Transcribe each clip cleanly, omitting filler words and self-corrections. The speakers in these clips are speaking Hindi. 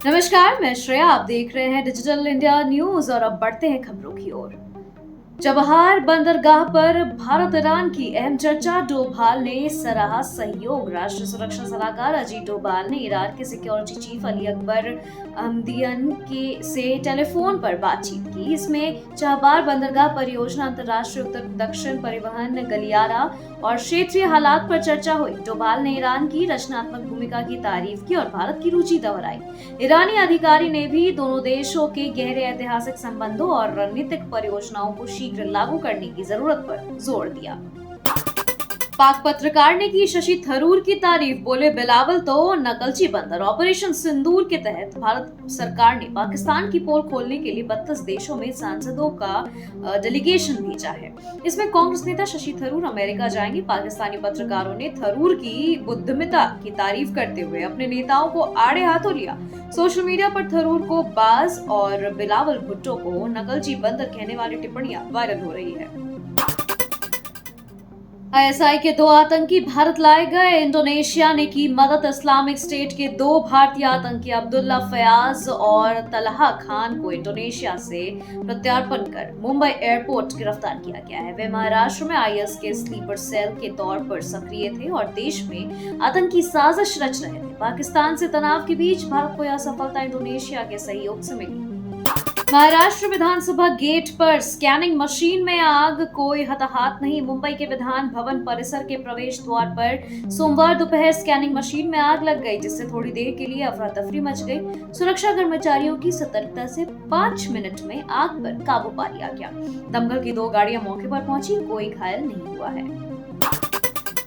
नमस्कार, मैं श्रेया। आप देख रहे हैं डिजिटल इंडिया न्यूज और अब बढ़ते हैं खबरों की ओर। चबहार बंदरगाह पर भारत ईरान की अहम चर्चा, डोभाल ने सराहा सहयोग। राष्ट्रीय सुरक्षा सलाहकार अजीत डोभाल ने ईरान के सिक्योरिटी चीफ अली अकबर अहमदियन के से टेलीफोन पर बातचीत की। इसमें चबहार बंदरगाह परियोजना, अंतर्राष्ट्रीय उत्तर दक्षिण परिवहन गलियारा और क्षेत्रीय हालात पर चर्चा हुई। डोभाल ने ईरान की रचनात्मक भूमिका की तारीफ की और भारत की रुचि दोहराई। ईरानी अधिकारी ने भी दोनों देशों के गहरे ऐतिहासिक संबंधों और रणनीतिक परियोजनाओं को शीघ्र लागू करने की जरूरत पर जोर दिया। पाक पत्रकार ने की शशि थरूर की तारीफ, बोले बिलावल तो नकलची बंदर। ऑपरेशन सिंदूर के तहत भारत सरकार ने पाकिस्तान की पोल खोलने के लिए 32 देशों में सांसदों का डेलीगेशन भेजा है। इसमें कांग्रेस नेता शशि थरूर अमेरिका जाएंगे। पाकिस्तानी पत्रकारों ने थरूर की बुद्धिमत्ता की तारीफ करते हुए अपने नेताओं को आड़े हाथों लिया। सोशल मीडिया पर थरूर को बाज और बिलावल भुट्टो को नकलची बंदर कहने वाली टिप्पणियां वायरल हो रही है। आईएसआई के 2 आतंकी भारत लाए गए। इंडोनेशिया ने की मदद। इस्लामिक स्टेट के 2 भारतीय आतंकी अब्दुल्ला फयाज और तलहा खान को इंडोनेशिया से प्रत्यार्पण कर मुंबई एयरपोर्ट गिरफ्तार किया गया है। वे महाराष्ट्र में आईएस के स्लीपर सेल के तौर पर सक्रिय थे और देश में आतंकी साजिश रच रहे थे। पाकिस्तान से तनाव के बीच भारत को यह सफलता इंडोनेशिया के सहयोग से मिली। महाराष्ट्र विधानसभा गेट पर स्कैनिंग मशीन में आग, कोई हताहत नहीं। मुंबई के विधान भवन परिसर के प्रवेश द्वार पर सोमवार दोपहर स्कैनिंग मशीन में आग लग गई, जिससे थोड़ी देर के लिए अफरा तफरी मच गई। सुरक्षा कर्मचारियों की सतर्कता से 5 मिनट में आग पर काबू पा लिया गया। दमकल की 2 गाड़ियां मौके पर पहुंची, कोई घायल नहीं हुआ है।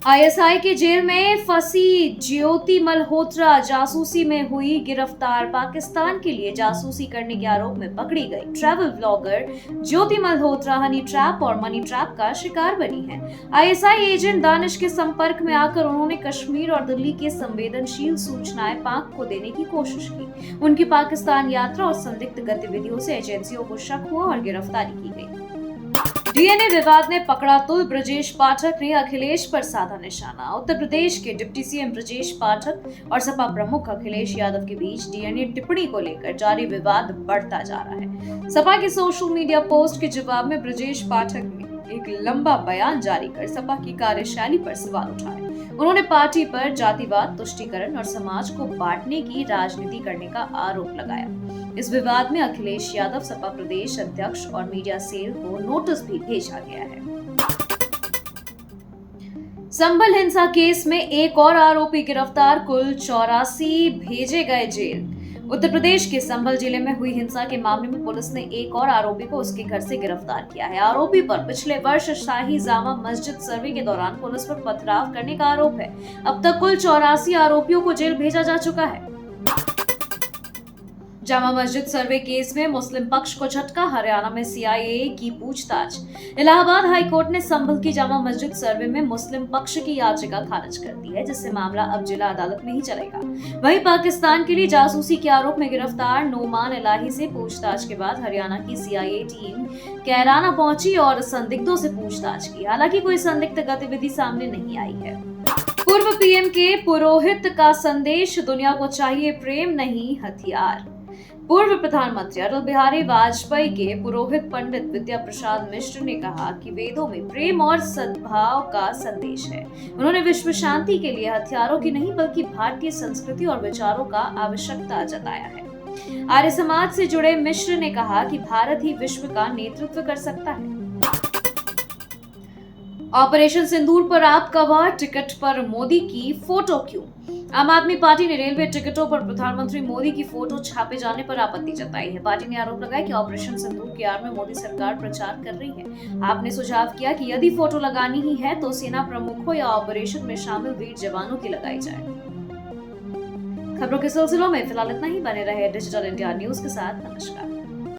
आईएसआई के जेल में फंसी ज्योति मल्होत्रा जासूसी में हुई गिरफ्तार। पाकिस्तान के लिए जासूसी करने के आरोप में पकड़ी गई ट्रैवल ब्लॉगर ज्योति मल्होत्रा हनी ट्रैप और मनी ट्रैप का शिकार बनी है। आईएसआई एजेंट दानिश के संपर्क में आकर उन्होंने कश्मीर और दिल्ली के संवेदनशील सूचनाएं पाक को देने की कोशिश की। उनकी पाकिस्तान यात्रा और संदिग्ध गतिविधियों से एजेंसियों को शक हुआ और गिरफ्तारी की गई। डीएनए विवाद ने पकड़ा तुल। ब्रजेश पाठक ने अखिलेश पर साधा निशाना। उत्तर प्रदेश के डिप्टी सीएम ब्रजेश पाठक और सपा प्रमुख अखिलेश यादव के बीच डीएनए टिप्पणी को लेकर जारी विवाद बढ़ता जा रहा है। सपा की सोशल मीडिया पोस्ट के जवाब में ब्रजेश पाठक ने एक लंबा बयान जारी कर सपा की कार्यशैली पर सवाल उठाए। उन्होंने पार्टी पर जातिवाद, तुष्टीकरण और समाज को बांटने की राजनीति करने का आरोप लगाया। इस विवाद में अखिलेश यादव, सपा प्रदेश अध्यक्ष और मीडिया सेल को नोटिस भी भेजा गया है। संभल हिंसा केस में एक और आरोपी गिरफ्तार, कुल 84 भेजे गए जेल। उत्तर प्रदेश के संभल जिले में हुई हिंसा के मामले में पुलिस ने एक और आरोपी को उसके घर से गिरफ्तार किया है। आरोपी पर पिछले वर्ष शाही जामा मस्जिद सर्वे के दौरान पुलिस पर पथराव करने का आरोप है। अब तक कुल 84 आरोपियों को जेल भेजा जा चुका है। जामा मस्जिद सर्वे केस में मुस्लिम पक्ष को झटका, हरियाणा में सीआईए की पूछताछ। इलाहाबाद हाईकोर्ट ने संभल की जामा मस्जिद सर्वे में मुस्लिम पक्ष की याचिका खारिज कर दी है, जिससे मामला अब जिला अदालत में ही चलेगा। वहीं पाकिस्तान के लिए जासूसी के आरोप में गिरफ्तार नोमान इलाही से पूछताछ के बाद हरियाणा की सीआईए टीम कैराना पहुंची और संदिग्धों से पूछताछ की। हालांकि कोई संदिग्ध गतिविधि सामने नहीं आई है। पूर्व पीएम के पुरोहित का संदेश, दुनिया को चाहिए प्रेम नहीं हथियार। पूर्व प्रधानमंत्री अटल बिहारी वाजपेयी के पुरोहित पंडित विद्या प्रसाद मिश्र ने कहा कि वेदों में प्रेम और सद्भाव का संदेश है। उन्होंने विश्व शांति के लिए हथियारों की नहीं बल्कि भारतीय संस्कृति और विचारों का आवश्यकता जताया है। आर्य समाज से जुड़े मिश्र ने कहा कि भारत ही विश्व का नेतृत्व कर सकता है। ऑपरेशन सिंदूर पर आपका वार, टिकट पर मोदी की फोटो क्यों? आम आदमी पार्टी ने रेलवे टिकटों पर प्रधानमंत्री मोदी की फोटो छापे जाने पर आपत्ति जताई है। पार्टी ने आरोप लगाया कि ऑपरेशन सिंदूर के आड़ में मोदी सरकार प्रचार कर रही है। आपने सुझाव किया कि यदि फोटो लगानी ही है तो सेना प्रमुखों या ऑपरेशन में शामिल वीर जवानों की लगाई जाए। खबरों के सिलसिलों में फिलहाल इतना ही। बने रहे डिजिटल इंडिया न्यूज के साथ। नमस्कार।